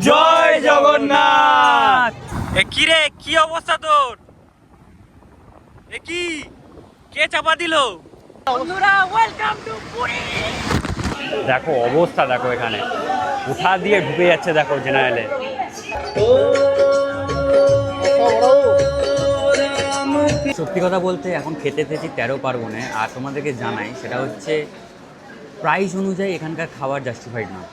জয় জগন্নাথ। কি রে, কি অবস্থা তোর? এ কি, কে চাপা দিল? বন্ধুরা, ওয়েলকাম টু পুরী। দেখো অবস্থা, দেখো এখানে উঠা দিয়ে ঢুকে যাচ্ছে, দেখো জেনারেলে। সত্যি কথা বলতে এখন খেতে এসেছি 13 পার্বণে, আর তোমাদেরকে জানাই সেটা হচ্ছে প্রাইস অনুযায়ী এখানকার খাবার জাস্টিফাইড না।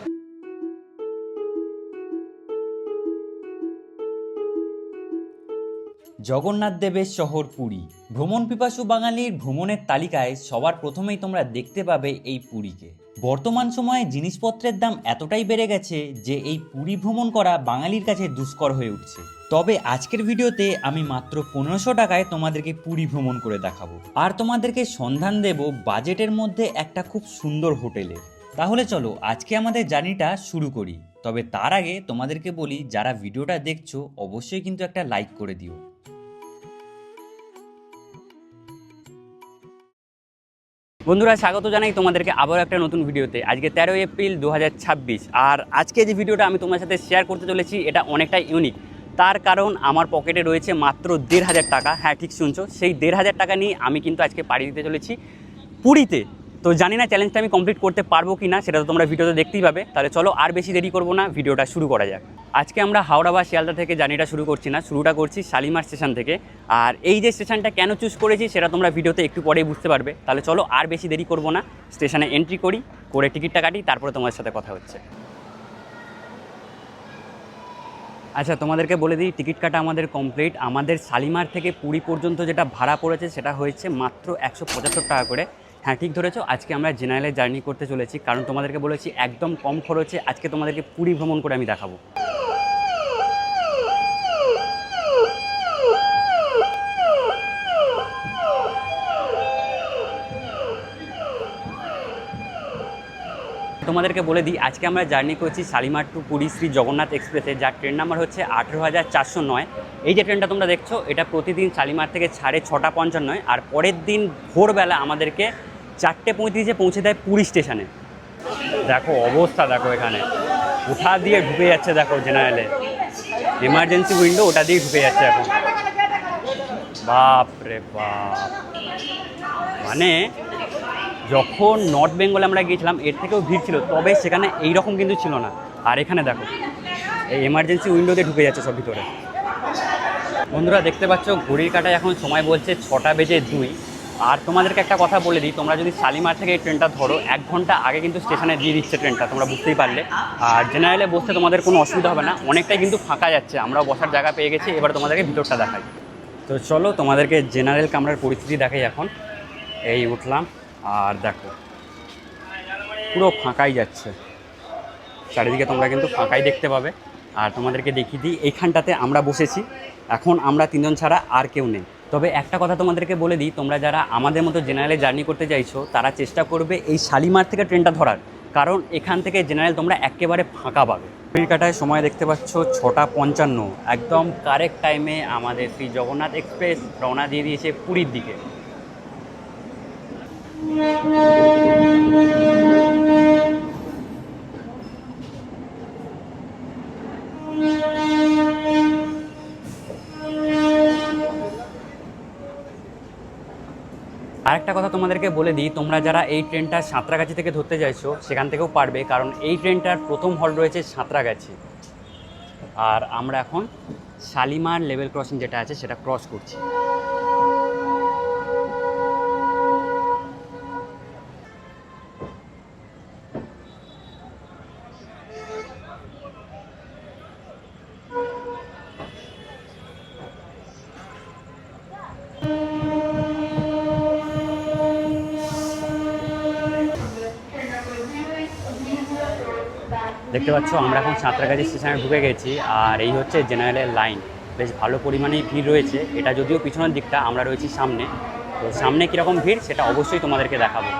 জগন্নাথ দেবের শহর পুরী। ভ্রমণ পিপাসু বাঙালির ভ্রমণের তালিকায় সবার প্রথমেই তোমরা দেখতে পাবে এই পুরীকে। বর্তমান সময়ে জিনিসপত্রের দাম এতটাই বেড়ে গেছে যে এই পুরী ভ্রমণ করা বাঙালির কাছে দুষ্কর হয়ে উঠছে। তবে আজকের ভিডিওতে আমি মাত্র 1500 টাকায় তোমাদেরকে পুরী ভ্রমণ করে দেখাবো, আর তোমাদেরকে সন্ধান দেব বাজেটের মধ্যে একটা খুব সুন্দর হোটেলের। তাহলে চলো আজকে আমাদের জার্নিটা শুরু করি। তবে তার আগে তোমাদেরকে বলি, যারা ভিডিওটা দেখছো অবশ্যই কিন্তু একটা লাইক করে দিও। বন্ধুরা, স্বাগত জানাই তোমাদেরকে আবারও একটা নতুন ভিডিওতে। আজকে 13 এপ্রিল 2026, আর আজকে যে ভিডিওটা আমি তোমার সাথে শেয়ার করতে চলেছি এটা অনেকটাই ইউনিক। তার কারণ আমার পকেটে রয়েছে মাত্র 1500 টাকা। হ্যাঁ, ঠিক শুনছো, সেই 1500 টাকা নিয়ে আমি কিন্তু আজকে পাড়ি দিতে চলেছি পুরীতে। তো জানি না চ্যালেঞ্জটা আমি কমপ্লিট করতে পারবো কি না, সেটা তো তোমরা ভিডিওতে দেখতেই পাবে। তাহলে চলো আর বেশি দেরি করবো না, ভিডিওটা শুরু করা যাক। আজকে আমরা হাওড়া বা শিয়ালদা থেকে জার্নিটা শুরু করছি না, শুরুটা করছি শালিমার স্টেশন থেকে। আর এই যে স্টেশনটা কেন চুজ করেছি সেটা তোমরা ভিডিওতে একটু পরেই বুঝতে পারবে। তাহলে চলো আর বেশি দেরি করবো না, স্টেশনে এন্ট্রি করি, করে টিকিটটা কাটি, তারপরে তোমাদের সাথে কথা হচ্ছে। আচ্ছা, তোমাদেরকে বলে দিই, টিকিট কাটা আমাদের কমপ্লিট। আমাদের শালিমার থেকে পুরী পর্যন্ত যেটা ভাড়া পড়েছে সেটা হয়েছে মাত্র 175 টাকা করে। হ্যাঁ, ঠিক ধরেছো, আজকে আমরা জেনারেলে জার্নি করতে চলেছি, কারণ তোমাদেরকে বলেছি একদম কম খরচে আজকে তোমাদেরকে পুরী ভ্রমণ করে আমি দেখাবো। তোমাদেরকে বলে দিই, আজকে আমরা জার্নি করছি শালিমার টু পুরী শ্রী জগন্নাথ এক্সপ্রেসে, যার ট্রেন নাম্বার হচ্ছে 18,409। এই যে ট্রেনটা তোমরা দেখছো, এটা প্রতিদিন শালিমার থেকে ছাড়ে 6:55, আর পরের দিন ভোরবেলা আমাদেরকে 4:35-এ পৌঁছে দেয় পুরী স্টেশনে। দেখো অবস্থা, দেখো এখানে উঠা দিয়ে ঢুকে যাচ্ছে, দেখো জেনারেলে এমার্জেন্সি উইন্ডো, ওটা দিয়ে ঢুকে যাচ্ছে এখন। বাপ রে বাপ, মানে যখন নর্থ বেঙ্গলে আমরা গিয়েছিলাম এর থেকেও ভিড় ছিল, তবে সেখানে এই রকম কিন্তু ছিল না। আর এখানে দেখো এই এমার্জেন্সি উইন্ডোতে ঢুকে যাচ্ছে সব ভিতরে। বন্ধুরা, দেখতে পাচ্ছ ঘড়ির কাঁটায় এখন সময় বলছে 6:02। আর তোমাদেরকে একটা কথা বলে দিই, তোমরা যদি শালিমার থেকে এই ট্রেনটা ধরো 1 ঘন্টা আগে কিন্তু স্টেশনে দিয়ে দিচ্ছে ট্রেনটা, তোমরা বুঝতেই পারলে। আর জেনারেলে বসতে তোমাদের কোনো অসুবিধা হবে না, অনেকটাই কিন্তু ফাঁকা যাচ্ছে। আমরা বসার জায়গা পেয়ে গেছি, এবার তোমাদেরকে ভিতরটা দেখাই। তো চলো তোমাদেরকে জেনারেল কামরার পরিস্থিতি দেখাই এখন। এই উঠলাম, আর দেখো পুরো ফাঁকাই যাচ্ছে চারিদিকে, তোমরা কিন্তু ফাঁকাই দেখতে পাবে। আর তোমাদেরকে দেখিয়ে দিই, এইখানটাতে আমরা বসেছি, এখন আমরা 3 জন ছাড়া আর কেউ নেই। তবে একটা কথা তোমাদেরকে বলে দিই, তোমরা যারা আমাদের মতো জেনারেলে জার্নি করতে চাইছো তারা চেষ্টা করবে এই শালিমার থেকে ট্রেনটা ধরার, কারণ এখান থেকে জেনারেল তোমরা একেবারে ফাঁকা পাবে। ঘড়ির কাঁটায় সময় দেখতে পাচ্ছ 6:55, একদম কারেক্ট টাইমে আমাদের শ্রী জগন্নাথ এক্সপ্রেস রওনা দিয়ে দিয়েছে পুরীর দিকে। আরেকটা কথা তোমাদেরকে বলে দিই, তোমরা যারা এই ট্রেনটা সাঁতরাগাছি থেকে ধরতে চাইছো সেখান থেকেও পারবে, কারণ এই ট্রেনটার প্রথম হল্ট রয়েছে সাঁতরাগাছি। আর আমরা এখন শালিমার লেভেল ক্রসিং যেটা আছে সেটা ক্রস করছি। দেখতে পাচ্ছ আমরা এখন সাঁতরাগাছি স্টেশনে ঢুকে গেছি, আর এই হচ্ছে জেনারেলের লাইন। বেশ ভালো পরিমাণেই ভিড় রয়েছে, এটা যদিও পিছনের দিকটা, আমরা রয়েছি সামনে। তো সামনে কীরকম ভিড় সেটা অবশ্যই তোমাদেরকে দেখাবো।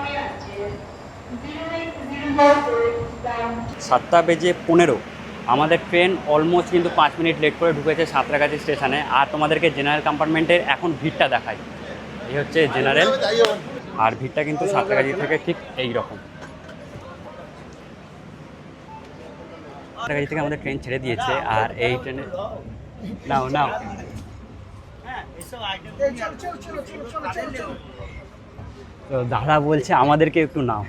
7:15 আমাদের ট্রেন অলমোস্ট কিন্তু 5 মিনিট লেট করে ঢুকেছে সাঁতরাগাছি স্টেশনে। আর তোমাদেরকে জেনারেল কম্পার্টমেন্টের এখন ভিড়টা দেখাই। এই হচ্ছে জেনারেল, আর ভিড়টা কিন্তু সাঁতরাগাছি থেকে ঠিক এই রকম। কাছাকাছি থেকে আমাদের ট্রেন ছেড়ে দিয়েছে, আর এই ট্রেনে নাও নাও তো দাদা বলছে আমাদেরকে একটু নাও।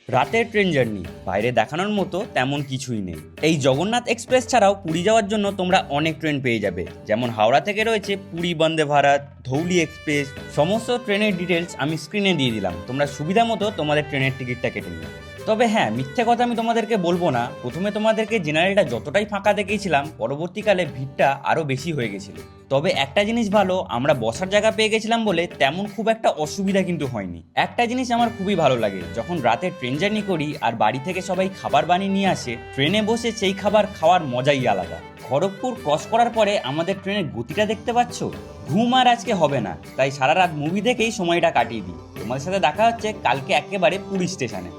রাতের ট্রেন জার্নি বাইরে দেখানোর মতো তেমন কিছুই নেই। এই জগন্নাথ এক্সপ্রেস ছাড়াও পুরী যাওয়ার জন্য তোমরা অনেক ট্রেন পেয়ে যাবে, যেমন হাওড়া থেকে রয়েছে পুরী বন্দে ভারত, ধৌলি এক্সপ্রেস। সমস্ত ট্রেনের ডিটেলস আমি স্ক্রিনে দিয়ে দিলাম, তোমরা সুবিধা মতো তোমাদের ট্রেনের টিকিটটা কেটে নিও। তবে হ্যাঁ, মিথ্যে কথা আমি তোমাদেরকে বলবো না, প্রথমে তোমাদেরকে জেনারেলটা যতটাই ফাঁকা দেখিয়েছিলাম পরবর্তীকালে ভিড়টা আরও বেশি হয়ে গেছিলো। তবে একটা জিনিস ভালো, আমরা বসার জায়গা পেয়ে গেছিলাম বলে তেমন খুব একটা অসুবিধা কিন্তু হয়নি। একটা জিনিস আমার খুবই ভালো লাগে, যখন রাতে ট্রেন জার্নি করি আর বাড়ি থেকে সবাই খাবার বানিয়ে নিয়ে আসে, ট্রেনে বসে সেই খাবার খাওয়ার মজাই আলাদা। খড়গপুর ক্রস করার পরে আমাদের ট্রেনের গতিটা দেখতে পাচ্ছ, ঘুম আর আজকে হবে না, তাই সারা রাত মুভি দেখেই সময়টা কাটিয়ে দিই। তোমাদের সাথে দেখা হচ্ছে কালকে একেবারে পুরী স্টেশনে।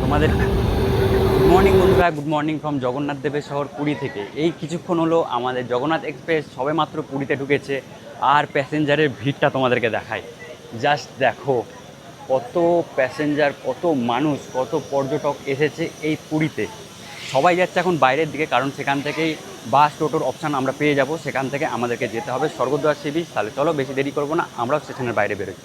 আমাদের গুড মর্নিং বন্ধুরা, গুড মর্নিং ফ্রম জগন্নাথ দেবের শহর পুরী থেকে। এই কিছুক্ষণ হলো আমাদের জগন্নাথ এক্সপ্রেস সবে মাত্র পুরীতে ঢুকেছে, আর প্যাসেঞ্জারের ভিড়টা তোমাদেরকে দেখায়। জাস্ট দেখো কত প্যাসেঞ্জার, কত মানুষ, কত পর্যটক এসেছে এই পুরীতে। সবাই যাচ্ছে এখন বাইরের দিকে, কারণ সেখান থেকেই বাস টোটোর অপশান আমরা পেয়ে যাব, সেখান থেকে আমাদেরকে যেতে হবে স্বর্গদ্বার সি বিচ। তাহলে চলো বেশি দেরি করবো না, আমরাও স্টেশনের বাইরে বেরোই।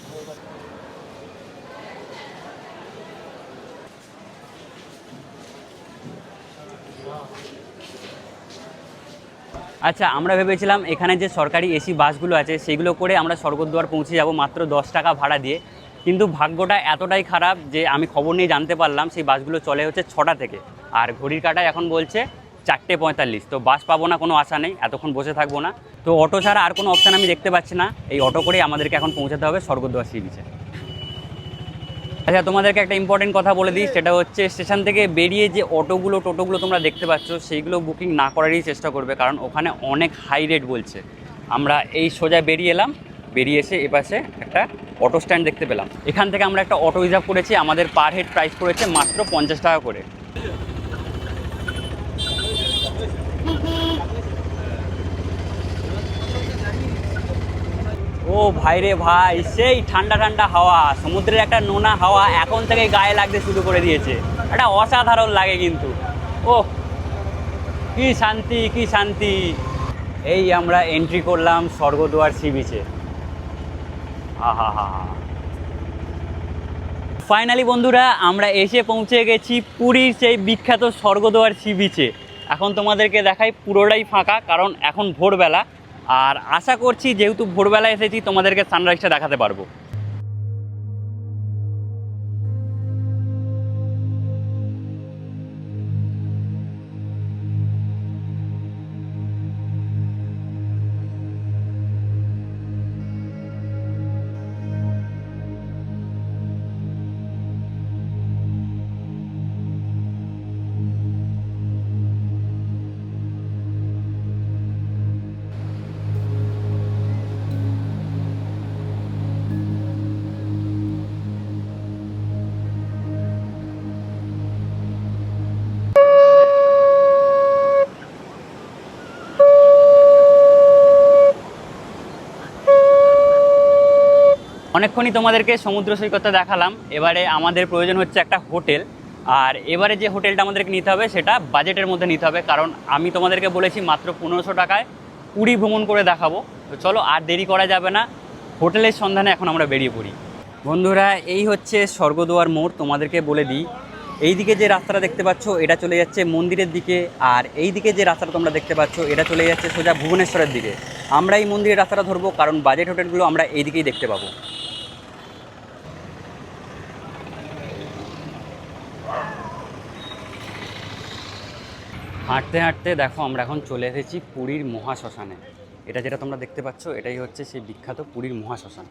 আচ্ছা, আমরা ভেবেছিলাম এখানে যে সরকারি এসি বাসগুলো আছে সেইগুলো করে আমরা স্বর্গদ্বার পৌঁছে যাব মাত্র 10 টাকা ভাড়া দিয়ে, কিন্তু ভাগ্যটা এতটাই খারাপ যে আমি খবর নিয়ে জানতে পারলাম সেই বাসগুলো চলে হচ্ছে 6টা থেকে, আর ঘড়ির কাঁটায় এখন বলছে 4:45। তো বাস পাবো না, কোনো আশা নেই, এতক্ষণ বসে থাকবো না। তো অটো ছাড়া আর কোনো অপশান আমি দেখতে পাচ্ছি না, এই অটো করেই আমাদেরকে এখন পৌঁছাতে হবে স্বর্গদ্বার সি বিচে। আচ্ছা, তোমাদেরকে একটা ইম্পর্টেন্ট কথা বলে দিই, সেটা হচ্ছে স্টেশন থেকে বেরিয়ে যে টোটোগুলো তোমরা দেখতে পাচ্ছ সেইগুলো বুকিং না করারই চেষ্টা করবে, কারণ ওখানে অনেক হাই রেট বলছে। আমরা এই সোজা বেরিয়ে এলাম, বেরিয়ে এসে এপাশে একটা অটো স্ট্যান্ড দেখতে পেলাম, এখান থেকে আমরা একটা অটো রিজার্ভ করেছি। আমাদের পার হেড প্রাইস পড়েছে মাত্র 50 টাকা করে। ও ভাই রে ভাই, সেই ঠান্ডা ঠান্ডা হাওয়া, সমুদ্রের একটা নোনা হাওয়া এখন থেকে গায়ে লাগতে শুরু করে দিয়েছে, একটা অসাধারণ লাগে কিন্তু। ও কি শান্তি, কি শান্তি। এই আমরা এন্ট্রি করলাম স্বর্গদ্বার সি বিচে। হা হা হা হা। ফাইনালি বন্ধুরা, আমরা এসে পৌঁছে গেছি পুরীর সেই বিখ্যাত স্বর্গদ্বার সি বিচে। এখন তোমাদেরকে দেখাই, পুরোটাই ফাঁকা, কারণ এখন ভোরবেলা। আর আশা করছি যেহেতু ভোরবেলা এসেছি তোমাদেরকে সানরাইজটা দেখাতে পারবো। অনেকক্ষণই তোমাদেরকে সমুদ্র সৈকতটা দেখালাম, এবারে আমাদের প্রয়োজন হচ্ছে একটা হোটেল। আর এবারে যে হোটেলটা আমাদেরকে নিতে হবে সেটা বাজেটের মধ্যে নিতে হবে, কারণ আমি তোমাদেরকে বলেছি মাত্র 1500 টাকায় পুরী ভ্রমণ করে দেখাবো। তো চলো আর দেরি করা যাবে না, হোটেলের সন্ধানে এখন আমরা বেরিয়ে পড়ি। বন্ধুরা, এই হচ্ছে স্বর্গদ্বার মোড়। তোমাদেরকে বলে দিই, এই দিকে যে রাস্তাটা দেখতে পাচ্ছ এটা চলে যাচ্ছে মন্দিরের দিকে, আর এই দিকে যে রাস্তাটা তোমরা দেখতে পাচ্ছ এটা চলে যাচ্ছে সোজা ভুবনেশ্বরের দিকে। আমরা এই মন্দিরের রাস্তাটা ধরবো, কারণ বাজেট হোটেলগুলো আমরা এই দিকেই দেখতে পাবো। হাঁটতে হাঁটতে দেখো আমরা এখন চলে এসেছি পুরীর মহাশ্মশানে। এটা যেটা তোমরা দেখতে পাচ্ছ এটাই হচ্ছে সেই বিখ্যাত পুরীর মহাশ্মশান।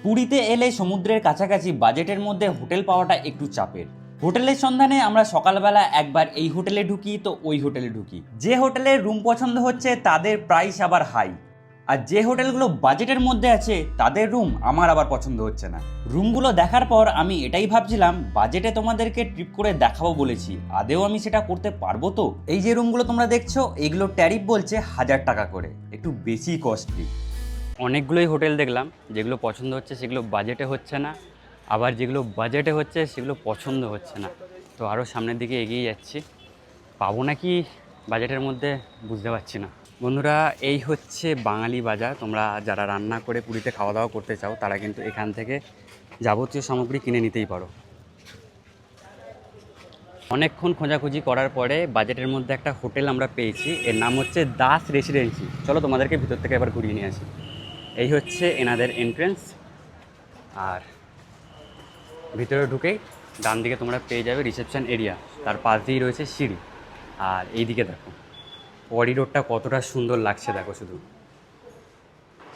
পুরীতে এলে সমুদ্রের কাছাকাছি বাজেটের মধ্যে হোটেল পাওয়াটা একটু চাপের। হোটেলের সন্ধানে আমরা সকালবেলা একবার এই হোটেলে ঢুকি তো ওই হোটেলে ঢুকি, যে হোটেলের রুম পছন্দ হচ্ছে তাদের প্রাইস আবার হাই। আর যে হোটেলগুলো বাজেটের মধ্যে আছে তাদের রুম আমার আবার পছন্দ হচ্ছে না। রুমগুলো দেখার পর আমি এটাই ভাবছিলাম বাজেটে তোমাদেরকে ট্রিপ করে দেখাবো বলেছি, আদেও আমি সেটা করতে পারবো তো? এই যে রুমগুলো তোমরা দেখছো এগুলো ট্যারিফ বলছে 1000 টাকা করে, একটু বেশি কস্টলি। অনেকগুলোই হোটেল দেখলাম যেগুলো পছন্দ হচ্ছে সেগুলো বাজেটে হচ্ছে না, আবার যেগুলো বাজেটে হচ্ছে সেগুলো পছন্দ হচ্ছে না। তো আরও সামনের দিকে এগিয়ে যাচ্ছি, পাবো নাকি বাজেটের মধ্যে বুঝতে পারছি না। বন্ধুরা, এই হচ্ছে বাঙালি বাজার। তোমরা যারা রান্না করে পুরীতে খাওয়া দাওয়া করতে চাও তারা কিন্তু এখান থেকে যাবতীয় সামগ্রী কিনে নিতেই পারো। অনেকক্ষণ খোঁজাখুঁজি করার পরে বাজেটের মধ্যে একটা হোটেল আমরা পেয়েছি, এর নাম হচ্ছে দাস রেসিডেন্সি। চলো তোমাদেরকে ভিতর থেকে এবার ঘুরিয়ে নিয়ে আসি। এই হচ্ছে এনাদের এন্ট্রেন্স, আর ভিতরে ঢুকেই ডান দিকে তোমরা পেয়ে যাবে রিসেপশন এরিয়া, তার পাশ দিয়েই রয়েছে সিঁড়ি। আর এই দিকে দেখো করিডোরটা কতটা সুন্দর লাগছে, দেখো শুধু।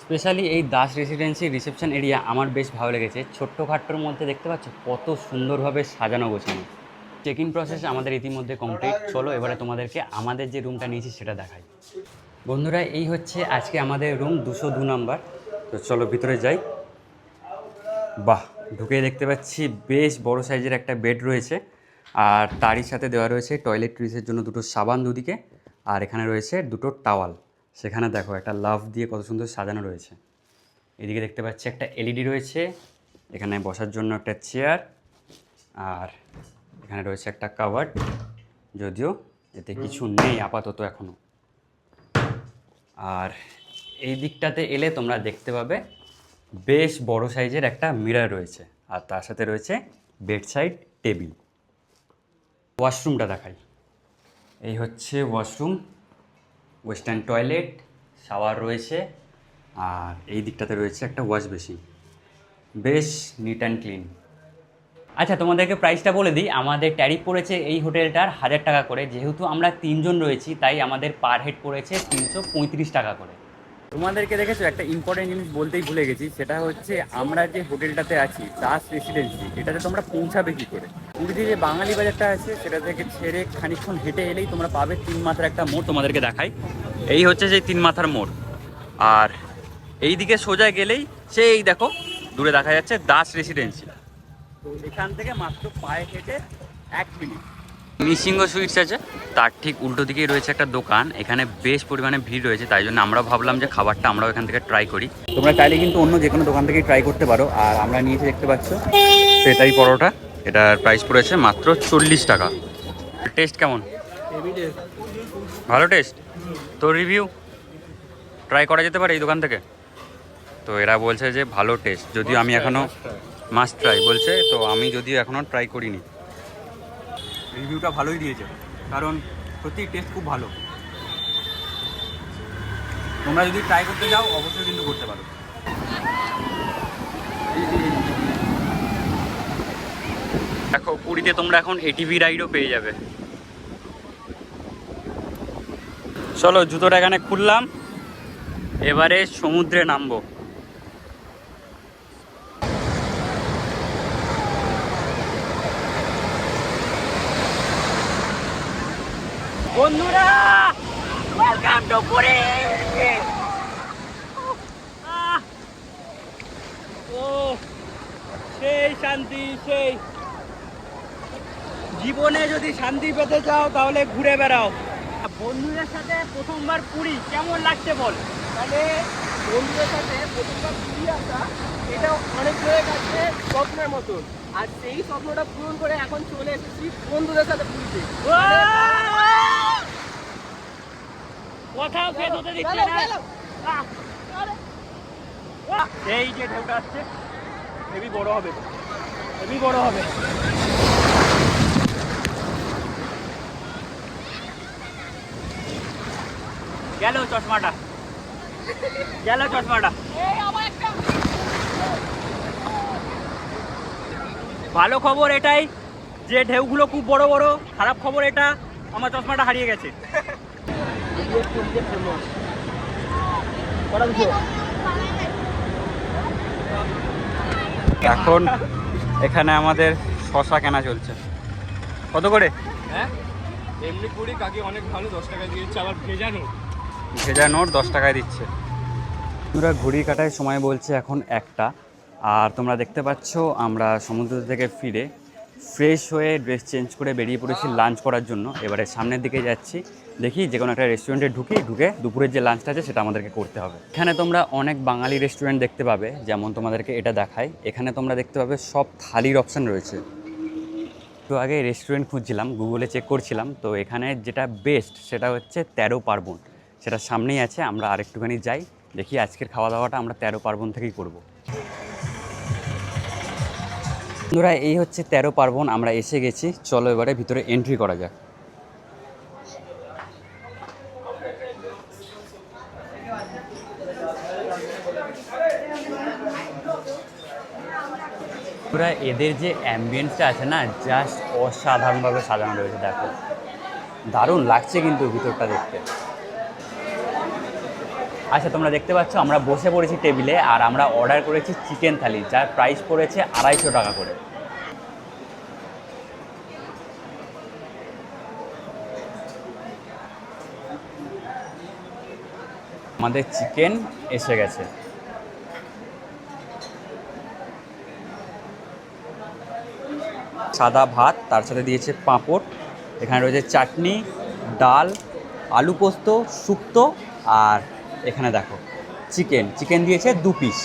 স্পেশালি এই দাস রেসিডেন্সির রিসেপশন এরিয়া আমার বেশ ভালো লেগেছে। ছোট্টখাট্টোর মধ্যে দেখতে পাচ্ছ কত সুন্দরভাবে সাজানো গোছানো। চেক ইন প্রসেস আমাদের ইতিমধ্যে কমপ্লিট। চলো এবারে তোমাদেরকে আমাদের যে রুমটা নিয়েছি সেটা দেখাই। বন্ধুরা, এই হচ্ছে আজকে আমাদের রুম 202 নম্বর। তো চলো ভিতরে যাই। বাহ, ঢুকে দেখতে পাচ্ছি বেশ বড় সাইজের একটা বেড রয়েছে, আর তারই সাথে দেওয়া রয়েছে টয়লেট্রিজের জন্য দুটো সাবান দুদিকে, আর এখানে রয়েছে দুটো টাওয়াল। সেখানে দেখো একটা লাভ দিয়ে কত সুন্দর সাজানো রয়েছে। এদিকে দেখতে পাচ্ছি একটা এলইডি রয়েছে, এখানে বসার জন্য একটা চেয়ার, আর এখানে রয়েছে একটা কাভার্ড, যদিও এতে কিছু নেই আপাতত এখনও। আর এই দিকটাতে এলে তোমরা দেখতে পাবে বেশ বড় সাইজের একটা মিরর রয়েছে, আর তার সাথে রয়েছে বেড সাইড টেবিল। ওয়াশরুমটা দেখাই। এই হচ্ছে ওয়াশরুম, ওয়েস্টার্ন টয়লেট, শাওয়ার রয়েছে, আর এই দিকটাতে রয়েছে একটা ওয়াশ বেসিন। বেশ নিট অ্যান্ড ক্লিন। আচ্ছা, তোমাদেরকে প্রাইসটা বলে দিই। আমাদের ট্যারিফ পড়েছে এই হোটেলটার 1000 টাকা করে। যেহেতু আমরা 3 জন রয়েছি তাই আমাদের পার হেড পড়েছে 335 টাকা করে। তোমাদেরকে দেখেছো একটা ইম্পর্টেন্ট জিনিস বলতেই ভুলে গেছি, সেটা হচ্ছে আমরা যে হোটেলটাতে আছি দাস রেসিডেন্সি, এটাতে তোমরা পৌঁছাবে কী করে? পুরীতে যে বাঙালি বাজারটা আছে সেটা থেকে ছেড়ে খানিকক্ষণ হেঁটে এলেই তোমরা পাবে 3 মাথার একটা মোড়। তোমাদেরকে দেখাই, এই হচ্ছে সেই 3 মাথার মোড়, আর এই দিকে সোজা গেলেই সেই দেখো দূরে দেখা যাচ্ছে দাস রেসিডেন্সি। তো এখান থেকে মাত্র পায়ে হেঁটে 1 মিনিট। নিসিংহ সুইটস আছে, তার ঠিক উল্টো দিকেই রয়েছে একটা দোকান। এখানে বেশ পরিমাণে ভিড় রয়েছে, তাই জন্য আমরা ভাবলাম যে খাবারটা আমরাও এখান থেকে ট্রাই করি। তোমরা চাইলে কিন্তু অন্য যে কোনো দোকান থেকেই ট্রাই করতে পারো। আর আমরা নিয়েছি দেখতে পাচ্ছ সেটাই পরোটা, এটার প্রাইস পড়েছে মাত্র 40 টাকা। টেস্ট কেমন? ভালো টেস্ট। তোর রিভিউ? ট্রাই করা যেতে পারে এই দোকান থেকে? তো এরা বলছে যে ভালো টেস্ট, যদিও আমি এখনও মাস্ট ট্রাই বলছে, তো আমি যদিও এখনও ট্রাই করিনি। রিভিউটা ভালোই দিয়েছে, কারণ সত্যি টেস্ট খুব ভালো। তোমরা যদি ট্রাই করতে যাও অবশ্যই কিন্তু করতে পারো। দেখো পুরীতে তোমরা এখন এটিভি রাইডও পেয়ে যাবে। চলো জুতোটা এখানে খুললাম, এবারে সমুদ্রে নামবো। বন্ধুরা, ওয়েলকাম টু পুরী। ও সেই শান্তি, সেই জীবনে যদি শান্তি পেতে চাও তাহলে ঘুরে বেড়াও। বন্ধুদের সাথে প্রথমবার পুরী কেমন লাগছে বল? মানে বন্ধুদের সাথে প্রথমবার পুরী আসা, এটা অনেক হয়ে গেছে স্বপ্নের মতন। আর সেই স্বপ্নটা পূরণ করে এখন চলে এসেছি বন্ধুদের সাথে পুরীতে। কোথাও শেষ হতে দিচ্ছে না। এই যে ঢেউটা আসছে, হেভি বড় হবে, হেভি বড় হবে। গেল চশমাটা, গেল চশমাটা। ভালো খবর এটাই যে ঢেউগুলো খুব বড় বড়, খারাপ খবর এটা আমার চশমাটা হারিয়ে গেছে। এখন এখানে আমাদের শশা কেনা চলছে। কত করে? হ্যাঁ, এমনি পুরি কাকি অনেক ভালো, 10 টাকা দিয়েছে। আবার ভেজা নোট, ভেজা নোট 10 টাকায় দিচ্ছে। আমরা ঘড়ি কাটায় সময় বলছে এখন 1টা। আর তোমরা দেখতে পাচ্ছ আমরা সমুদ্র থেকে ফিরে ফ্রেশ হয়ে ড্রেস চেঞ্জ করে বেরিয়ে পড়েছি লাঞ্চ করার জন্য। এবারে সামনের দিকে যাচ্ছি, দেখি যে কোনো একটা রেস্টুরেন্টে ঢুকে দুপুরের যে লাঞ্চটা আছে সেটা আমাদেরকে করতে হবে। এখানে তোমরা অনেক বাঙালি রেস্টুরেন্ট দেখতে পাবে, যেমন তোমাদেরকে এটা দেখায়। এখানে তোমরা দেখতে পাবে সব থালির অপশান রয়েছে। তো আগে রেস্টুরেন্ট খুঁজছিলাম, গুগলে চেক করছিলাম, তো এখানে যেটা বেস্ট সেটা হচ্ছে 13 পার্বণ। সেটা সামনেই আছে, আমরা আরেকটুখানি যাই, দেখি আজকের খাওয়া দাওয়াটা আমরা 13 পার্বণ থেকেই করব। বন্ধুরা এই হচ্ছে 13 পার্বণ, আমরা এসে গেছি। চলো এবারে ভিতরে এন্ট্রি করা যাক। পুরা এদের যে অ্যাম্বিয়েন্সটা আছে না, জাস্ট অসাধারণভাবে সাজানো রয়েছে। দেখো দারুণ লাগছে কিন্তু ভিতরটা দেখতে। আচ্ছা তোমরা দেখতে পাচ্ছ আমরা বসে পড়েছি টেবিলে, আর আমরা অর্ডার করেছি চিকেন থালি, যার প্রাইস পড়েছে 250 টাকা করে। আমাদের চিকেন এসে গেছে। সাদা ভাত, তার সাথে দিয়েছে পাঁপড়, এখানে রয়েছে চাটনি, ডাল, আলু পোস্ত, শুক্তো, আর এখানে দেখো চিকেন দিয়েছে 2 পিস।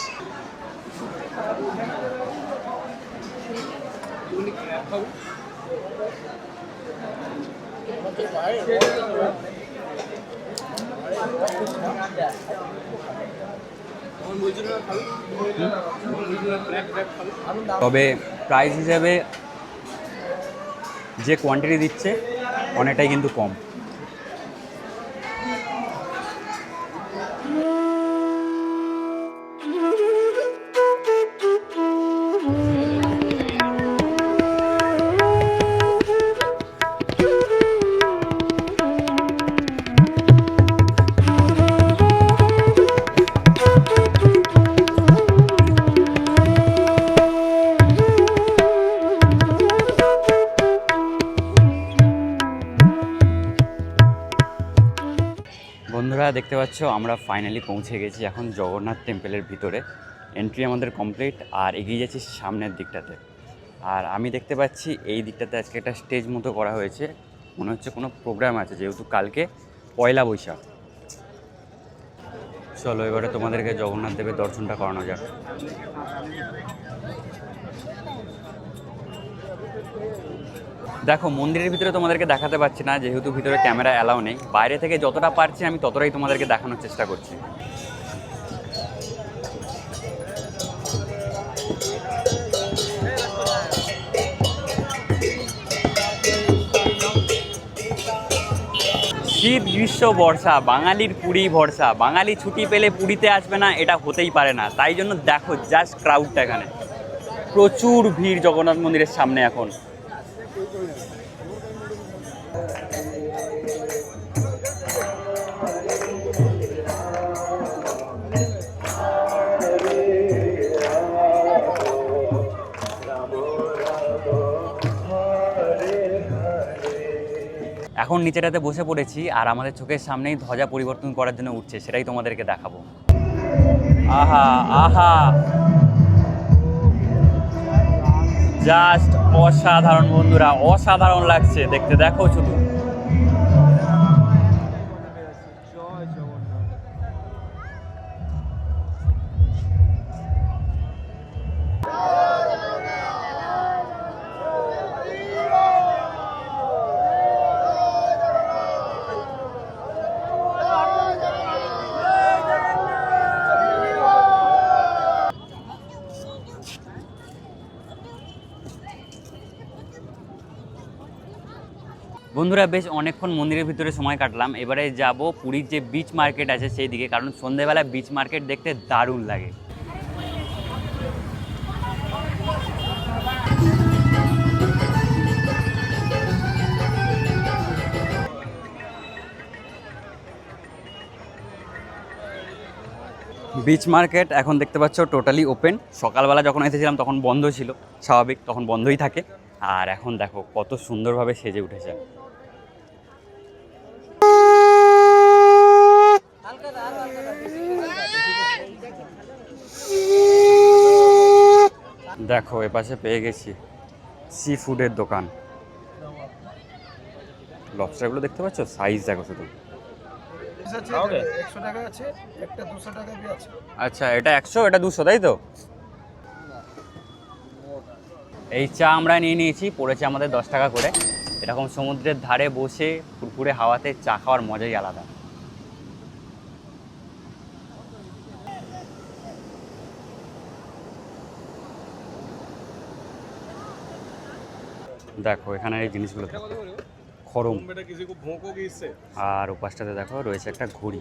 তবে প্রাইস হিসাবে যে কোয়ান্টিটি দিচ্ছে অনেকটাই কিন্তু কম। বন্ধুরা দেখতে পাচ্ছ আমরা ফাইনালি পৌঁছে গেছি এখন জগন্নাথ টেম্পলের ভিতরে। এন্ট্রি আমাদের কমপ্লিট, আর এগিয়ে যাচ্ছি সামনের দিকটাতে। আর আমি দেখতে পাচ্ছি এই দিকটাতে আজকে একটা স্টেজ মতো করা হয়েছে, মনে হচ্ছে কোনো প্রোগ্রাম আছে, যেহেতু কালকে পয়লা বৈশাখ। চলো এবারে তোমাদেরকে জগন্নাথ দেবের দর্শনটা করানো যাক। দেখো মন্দিরের ভিতরে তোমাদেরকে দেখাতে পারছি না, যেহেতু ভিতরে ক্যামেরা অ্যালাউ নেই। বাইরে থেকে যতটা পারছি আমি ততটাই তোমাদেরকে দেখানোর চেষ্টা করছি। শীত গ্রীষ্ম বর্ষা বাঙালির পুরী ভরসা। বাঙালি ছুটি পেলে পুরীতে আসবে না, এটা হতেই পারে না। তাই জন্য দেখো জাস্ট ক্রাউডটা, এখানে প্রচুর ভিড় জগন্নাথ মন্দিরের সামনে এখন। এখন নিচেটাতে বসে পড়েছি, আর আমাদের চোখের সামনেই ধ্বজা পরিবর্তন করার জন্য উঠছে, সেটাই তোমাদেরকে দেখাবো। আহা আহা, জাস্ট অসাধারণ বন্ধুরা, অসাধারণ লাগছে দেখতে। দেখো শুধু বন্ধুরা বেশ অনেকক্ষণ মন্দিরের ভিতরে সময় কাটলাম। এবারে যাব পুরীর যে বিচ মার্কেট আছে সেই দিকে, কারণ সন্ধ্যেবেলা বিচ মার্কেট দেখতে দারুণ লাগে। বিচ মার্কেট এখন দেখতে পাচ্ছ টোটালি ওপেন। সকালবেলা যখন এসেছিলাম তখন বন্ধ ছিল, স্বাভাবিক তখন বন্ধই থাকে। আর এখন দেখো কত সুন্দরভাবে সেজে উঠেছে। দেখো এপাশে পেয়ে গেছি সি ফুডের দোকান। লবস্টারগুলো দেখতে পাচ্ছ, সাইজ দেখো শুধু। 100 টাকা আছে, একটা 200 টাকা भी আছে। আচ্ছা, এটা 100, এটা 200, তাই তো? এই চা আমরা নিয়ে নিয়েছি, পড়েছে আমাদের 10 টাকা করে। এরকম সমুদ্রের ধারে বসে ফুরফুরে হাওয়াতে চা খাওয়ার মজাই আলাদা। দেখো এখানে এই জিনিসগুলো দেখো, খরম। আর ওপাশটাতে দেখো রয়েছে একটা ঘড়ি।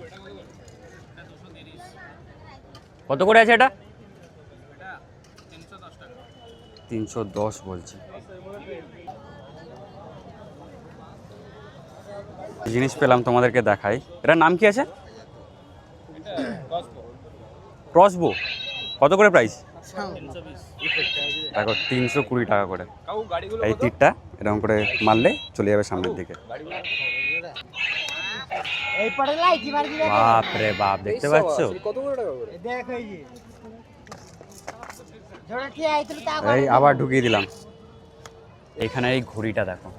কত করে আছে এটা? 310 বলছে। জিনিস পেলাম, তোমাদেরকে দেখাই। এটার নাম কি আছে? ক্রসবো। কত করে প্রাইস? দেখো 320 টাকা করে। এই তীরটা এরকম করে মারলে চলে যাবে সামনের দিকে। বাপ রে বাপ, দেখতে পাচ্ছ? এই আবার ঢুকিয়ে দিলাম। এখানে এই ঘড়িটা দেখো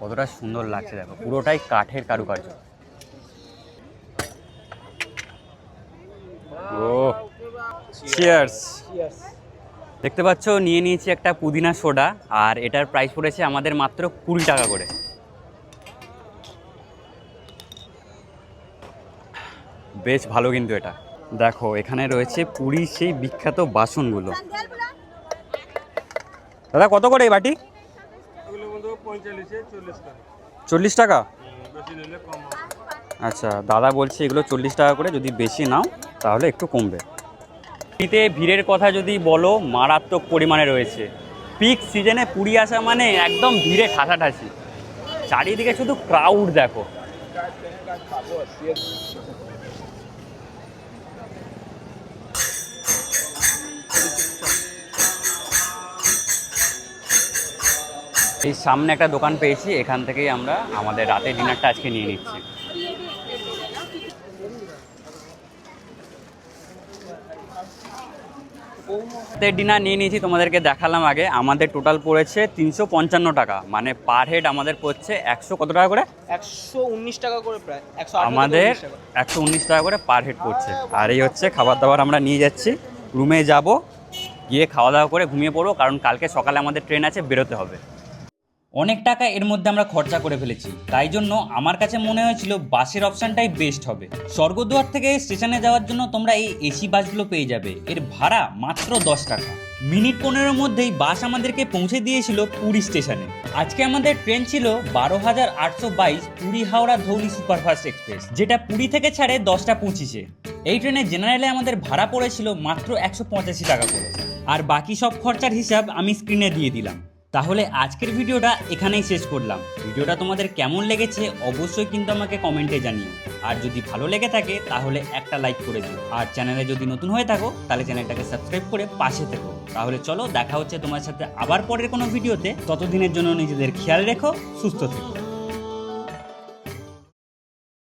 কতটা সুন্দর লাগছে, দেখো পুরোটাই কাঠের কারুকার্য। ও চিয়ার্স। দেখতে পাচ্ছ নিয়ে নিয়েছি একটা পুদিনা সোডা, আর এটার প্রাইস পড়েছে আমাদের মাত্র 20 টাকা করে। বেশ ভালো কিন্তু এটা। দেখো এখানে রয়েছে পুরীর সেই বিখ্যাত বাসনগুলো। দাদা কত করে এই বাটি? 40 টাকা। আচ্ছা, দাদা বলছে এগুলো 40 টাকা করে, যদি বেশি নাও তাহলে একটু কমবে। পুরীতে ভিড়ের কথা যদি বলো, মারাত্মক পরিমাণে রয়েছে। পিক সিজনে পুরী আসা মানে একদম ভিড়ে ঠাসাঠাসি। চারিদিকে শুধু ক্রাউড দেখো। এই সামনে একটা দোকান পেয়েছি, এখান থেকেই আমরা আমাদের রাতের ডিনারটা আজকে নিয়ে নিচ্ছি। রাতের ডিনার নিয়ে নিয়েছি, তোমাদেরকে দেখালাম আগে। আমাদের টোটাল পড়েছে 355 টাকা, মানে পার হেড আমাদের পড়ছে 100 কত টাকা করে? 119 টাকা করে প্রায়। আমাদের 119 টাকা করে পার হেড পড়ছে। আর এই হচ্ছে খাবার দাবার আমরা নিয়ে যাচ্ছি। রুমে যাব, গিয়ে খাওয়া দাওয়া করে ঘুমিয়ে পড়বো, কারণ কালকে সকালে আমাদের ট্রেন আছে, বেরোতে হবে। অনেক টাকা এর মধ্যে আমরা খরচা করে ফেলেছি, তাই জন্য আমার কাছে মনে হয়েছিল বাসের অপশানটাই বেস্ট হবে। স্বর্গদ্বার থেকে স্টেশনে যাওয়ার জন্য তোমরা এই এসি বাসগুলো পেয়ে যাবে। এর ভাড়া মাত্র 10 টাকা। মিনিট 15-এর মধ্যেই বাস আমাদেরকে পৌঁছে দিয়েছিল পুরী স্টেশনে। আজকে আমাদের ট্রেন ছিল 12,822 পুরী হাওড়া ধৌলি সুপারফাস্ট এক্সপ্রেস, যেটা পুরী থেকে ছাড়ে 10টা 25-এ। এই ট্রেনে জেনারেলে আমাদের ভাড়া পড়েছিল মাত্র 185 টাকা করে। আর বাকি সব খরচার হিসাব আমি স্ক্রিনে দিয়ে দিলাম। তাহলে আজকের ভিডিওটা এখানেই শেষ করলাম। ভিডিওটা তোমাদের কেমন লেগেছে অবশ্যই কিন্তু আমাকে কমেন্টে জানিও। আর যদি ভালো লেগে থাকে তাহলে একটা লাইক করে দিও। আর চ্যানেলে যদি নতুন হয়ে থাকো তাহলে চ্যানেলটাকে সাবস্ক্রাইব করে পাশে থেকো। তাহলে চলো দেখা হচ্ছে তোমার সাথে আবার পরের কোনো ভিডিওতে। ততদিনের জন্য নিজেদের খেয়াল রেখো, সুস্থ থেকো।